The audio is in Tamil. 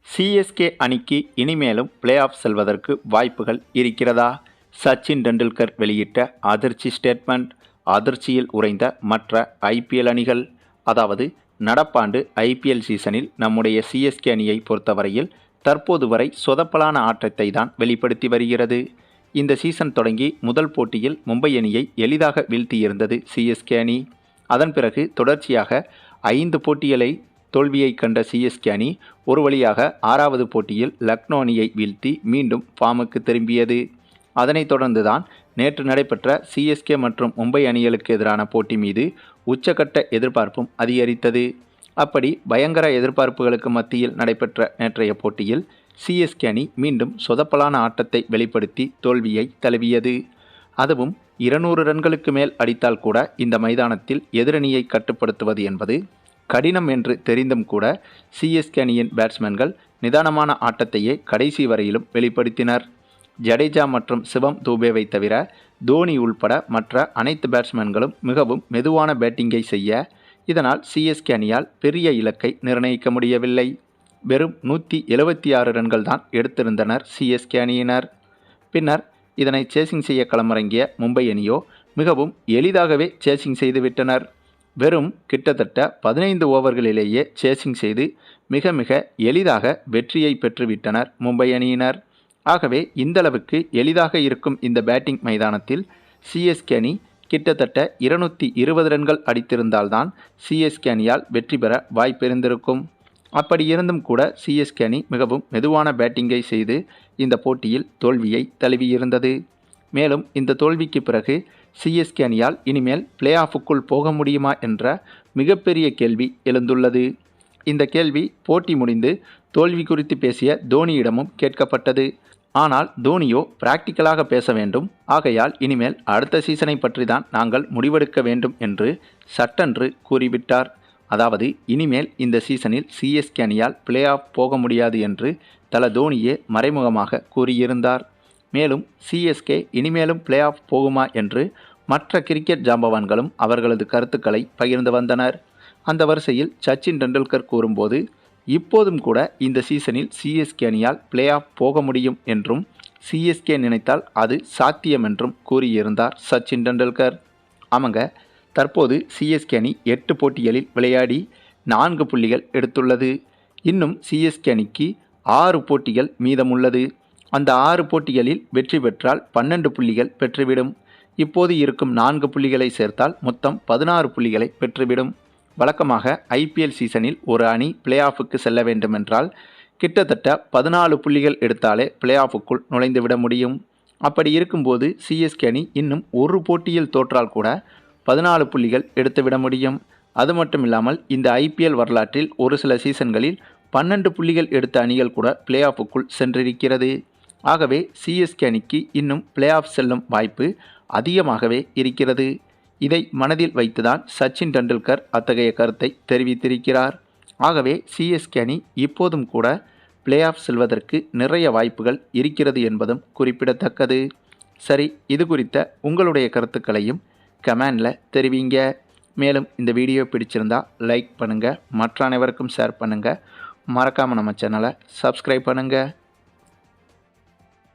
சிஎஸ்கே அணிக்கு இனிமேலும் பிளே ஆஃப் செல்வதற்கு வாய்ப்புகள் இருக்கிறதா? சச்சின் டெண்டுல்கர் வெளியிட்ட அதிர்ச்சி ஸ்டேட்மெண்ட். அதிர்ச்சியில் உறைந்த மற்ற ஐபிஎல் அணிகள். அதாவது நடப்பாண்டு ஐபிஎல் சீசனில் நம்முடைய சிஎஸ்கே அணியை பொறுத்தவரையில் தற்போது வரை சொதப்பலான ஆட்டத்தை தான் வெளிப்படுத்தி வருகிறது. இந்த சீசன் தொடங்கி முதல் போட்டியில் மும்பை அணியை எளிதாக வீழ்த்தியிருந்தது சிஎஸ்கே அணி. அதன் பிறகு தொடர்ச்சியாக 5 போட்டிகளை தோல்வியை கண்ட சிஎஸ்கே அணி ஒரு வழியாக 6வது போட்டியில் லக்னோ அணியை வீழ்த்தி மீண்டும் ஃபார்முக்கு திரும்பியது. அதனைத் தொடர்ந்துதான் நேற்று நடைபெற்ற சிஎஸ்கே மற்றும் மும்பை அணிகளுக்கு எதிரான போட்டி மீது உச்சக்கட்ட எதிர்பார்ப்பும் அதிகரித்தது. அப்படி பயங்கர எதிர்பார்ப்புகளுக்கு மத்தியில் நடைபெற்ற நேற்றைய போட்டியில் சிஎஸ்கே அணி மீண்டும் சொதப்பலான ஆட்டத்தை வெளிப்படுத்தி தோல்வியை தழுவியது. அதுவும் 200 ரன்களுக்கு மேல் அடித்தால் கூட இந்த மைதானத்தில் எதிரணியை கட்டுப்படுத்துவது என்பது கடினம் என்று தெரிந்தும் கூட சிஎஸ்கே அணியின் பேட்ஸ்மேன்கள் நிதானமான ஆட்டத்தையே கடைசி வரையிலும் வெளிப்படுத்தினர். ஜடேஜா மற்றும் சிவம் தூபேவை தவிர தோனி உள்பட மற்ற அனைத்து பேட்ஸ்மேன்களும் மிகவும் மெதுவான பேட்டிங்கை செய்ய, இதனால் சிஎஸ்கே அணியால் பெரிய இலக்கை நிர்ணயிக்க முடியவில்லை. வெறும் 176 ரன்கள் தான் எடுத்திருந்தனர் சிஎஸ்கே அணியினர். பின்னர் இதனை சேசிங் செய்ய களமிறங்கிய மும்பை அணியோ மிகவும் எளிதாகவே சேசிங் செய்துவிட்டனர். வெறும் கிட்டத்தட்ட 15 ஓவர்களிலேயே சேசிங் செய்து மிக மிக எளிதாக வெற்றியை பெற்றுவிட்டனர் மும்பை அணியினர். ஆகவே இந்தளவுக்கு எளிதாக இருக்கும் இந்த பேட்டிங் மைதானத்தில் சிஎஸ்கே அணி கிட்டத்தட்ட 220 ரன்கள் அடித்திருந்தால்தான் சிஎஸ்கே அணியால் வெற்றி பெற வாய்ப்பிருந்திருக்கும். அப்படி இருந்தும் கூட சிஎஸ்கே அணி மிகவும் மெதுவான பேட்டிங்கை செய்து இந்த போட்டியில் தோல்வியை தழுவியிருந்தது. மேலும் இந்த தோல்விக்கு பிறகு சிஎஸ்கே அணியால் இனிமேல் பிளே ஆஃபுக்குள் போக முடியுமா என்ற மிகப்பெரிய கேள்வி எழுந்துள்ளது. இந்த கேள்வி போட்டி முடிந்து தோல்வி குறித்து பேசிய தோனியிடமும் கேட்கப்பட்டது. ஆனால் தோனியோ பிராக்டிக்கலாக பேச வேண்டும், ஆகையால் இனிமேல் அடுத்த சீசனை பற்றி தான் நாங்கள் முடிவெடுக்க வேண்டும் என்று சட்டென்று கூறிவிட்டார். அதாவது இனிமேல் இந்த சீசனில் சிஎஸ்கே அணியால் பிளே ஆஃப் போக முடியாது என்று தல தோனியே மறைமுகமாக கூறியிருந்தார். மேலும் சிஎஸ்கே இனிமேலும் பிளே ஆஃப் போகுமா என்று மற்ற கிரிக்கெட் ஜாம்பவான்களும் அவர்களது கருத்துக்களை பகிர்ந்து வந்தனர். அந்த வரிசையில் சச்சின் டெண்டுல்கர் கூறும்போது, இப்போதும் கூட இந்த சீசனில் சிஎஸ்கே அணியால் பிளே ஆஃப் போக முடியும் என்றும் சிஎஸ்கே நினைத்தால் அது சாத்தியம் என்றும் கூறியிருந்தார் சச்சின் டெண்டுல்கர். ஆமாங்க, தற்போது சிஎஸ்கே அணி 8 போட்டிகளில் விளையாடி 4 புள்ளிகள் எடுத்துள்ளது. இன்னும் சிஎஸ்கே அணிக்கு 6 போட்டிகள் மீதமுள்ளது. அந்த 6 போட்டிகளில் வெற்றி பெற்றால் 12 புள்ளிகள் பெற்றுவிடும். இப்போது இருக்கும் 4 புள்ளிகளை சேர்த்தால் மொத்தம் 16 புள்ளிகளை பெற்றுவிடும். வழக்கமாக ஐபிஎல் சீசனில் ஒரு அணி பிளே ஆஃபுக்கு செல்ல வேண்டுமென்றால் கிட்டத்தட்ட 14 புள்ளிகள் எடுத்தாலே பிளே ஆஃபுக்குள் நுழைந்துவிட முடியும். அப்படி இருக்கும்போது சிஎஸ்கே அணி இன்னும் ஒரு போட்டியில் தோற்றால் கூட 14 புள்ளிகள் எடுத்துவிட முடியும். அது மட்டும் இல்லாமல் இந்த ஐபிஎல் வரலாற்றில் ஒரு சில சீசன்களில் 12 புள்ளிகள் எடுத்த அணிகள் கூட பிளே ஆஃபுக்குள் சென்றிருக்கிறது. ஆகவே சிஎஸ்கே அணிக்கு இன்னும் பிளே ஆஃப் செல்லும் வாய்ப்பு அதிகமாகவே இருக்கிறது. இதை மனதில் வைத்துதான் சச்சின் டெண்டுல்கர் அத்தகைய கருத்தை தெரிவித்திருக்கிறார். ஆகவே சிஎஸ்கே அணி இப்போதும் கூட பிளே ஆஃப் செல்வதற்கு நிறைய வாய்ப்புகள் இருக்கிறது என்பதும் குறிப்பிடத்தக்கது. சரி, இது குறித்த உங்களுடைய கருத்துக்களையும் கமெண்டில் தெரிவிங்க. மேலும் இந்த வீடியோ பிடிச்சிருந்தா லைக் பண்ணுங்கள், மற்ற அனைவருக்கும் ஷேர் பண்ணுங்கள், மறக்காமல் நம்ம சேனலை சப்ஸ்கிரைப் பண்ணுங்கள்.